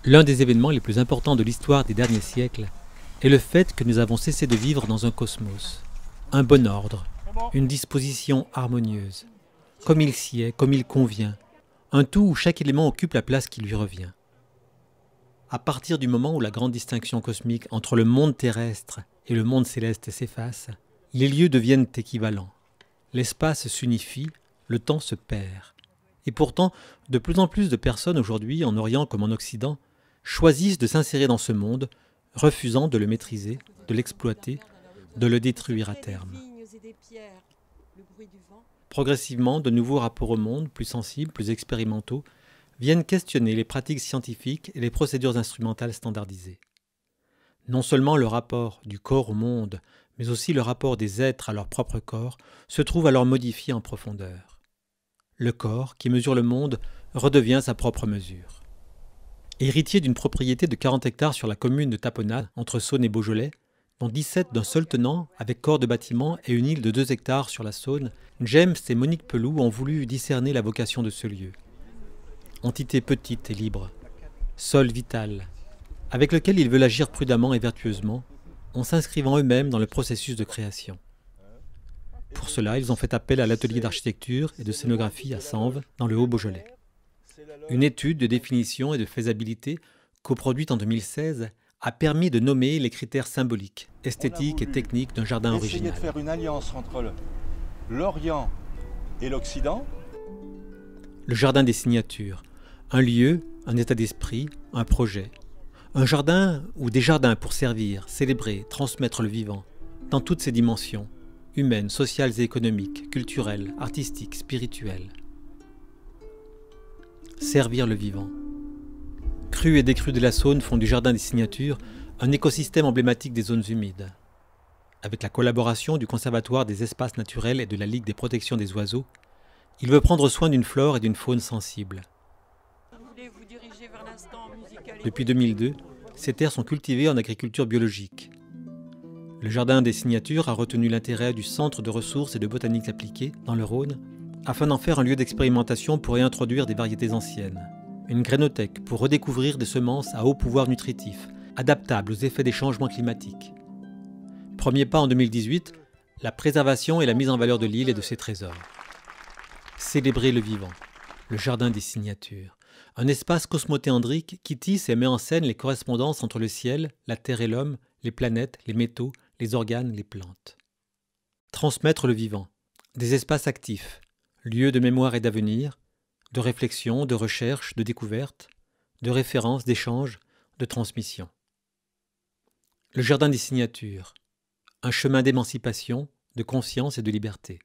L'un des événements les plus importants de l'histoire des derniers siècles est le fait que nous avons cessé de vivre dans un cosmos, un bon ordre, une disposition harmonieuse, comme il s'y est, comme il convient, un tout où chaque élément occupe la place qui lui revient. À partir du moment où la grande distinction cosmique entre le monde terrestre et le monde céleste s'efface, les lieux deviennent équivalents. L'espace s'unifie, le temps se perd. Et pourtant, de plus en plus de personnes aujourd'hui, en Orient comme en Occident, choisissent de s'insérer dans ce monde, refusant de le maîtriser, de l'exploiter, de le détruire à terme. Progressivement, de nouveaux rapports au monde, plus sensibles, plus expérimentaux, viennent questionner les pratiques scientifiques et les procédures instrumentales standardisées. Non seulement le rapport du corps au monde, mais aussi le rapport des êtres à leur propre corps, se trouve alors modifié en profondeur. Le corps, qui mesure le monde, redevient sa propre mesure. Héritier d'une propriété de 40 hectares sur la commune de Tapenat, entre Saône et Beaujolais, dont 17 d'un seul tenant, avec corps de bâtiment et une île de 2 hectares sur la Saône, James et Monique Peloux ont voulu discerner la vocation de ce lieu. Entité petite et libre, sol vital, avec lequel ils veulent agir prudemment et vertueusement, en s'inscrivant eux-mêmes dans le processus de création. Pour cela, ils ont fait appel à l'atelier d'architecture et de scénographie à Sens, dans le Haut-Beaujolais. Une étude de définition et de faisabilité, coproduite en 2016, a permis de nommer les critères symboliques, esthétiques et techniques d'un jardin original. Essayer de faire une alliance entre l'Orient et l'Occident. Le jardin des signatures, un lieu, un état d'esprit, un projet. Un jardin ou des jardins pour servir, célébrer, transmettre le vivant, dans toutes ses dimensions, humaines, sociales et économiques, culturelles, artistiques, spirituelles. Servir le vivant. Crues et décrues de la Saône font du jardin des signatures un écosystème emblématique des zones humides. Avec la collaboration du Conservatoire des espaces naturels et de la Ligue des protections des oiseaux, il veut prendre soin d'une flore et d'une faune sensibles. Depuis 2002, ces terres sont cultivées en agriculture biologique. Le jardin des signatures a retenu l'intérêt du Centre de ressources et de botanique appliquée, dans le Rhône, afin d'en faire un lieu d'expérimentation pour réintroduire des variétés anciennes. Une grainothèque pour redécouvrir des semences à haut pouvoir nutritif, adaptables aux effets des changements climatiques. Premier pas en 2018, la préservation et la mise en valeur de l'île et de ses trésors. Célébrer le vivant, le jardin des signatures. Un espace cosmothéandrique qui tisse et met en scène les correspondances entre le ciel, la terre et l'homme, les planètes, les métaux, les organes, les plantes. Transmettre le vivant. Des espaces actifs, lieux de mémoire et d'avenir, de réflexion, de recherche, de découverte, de référence, d'échange, de transmission. Le jardin des signatures. Un chemin d'émancipation, de conscience et de liberté.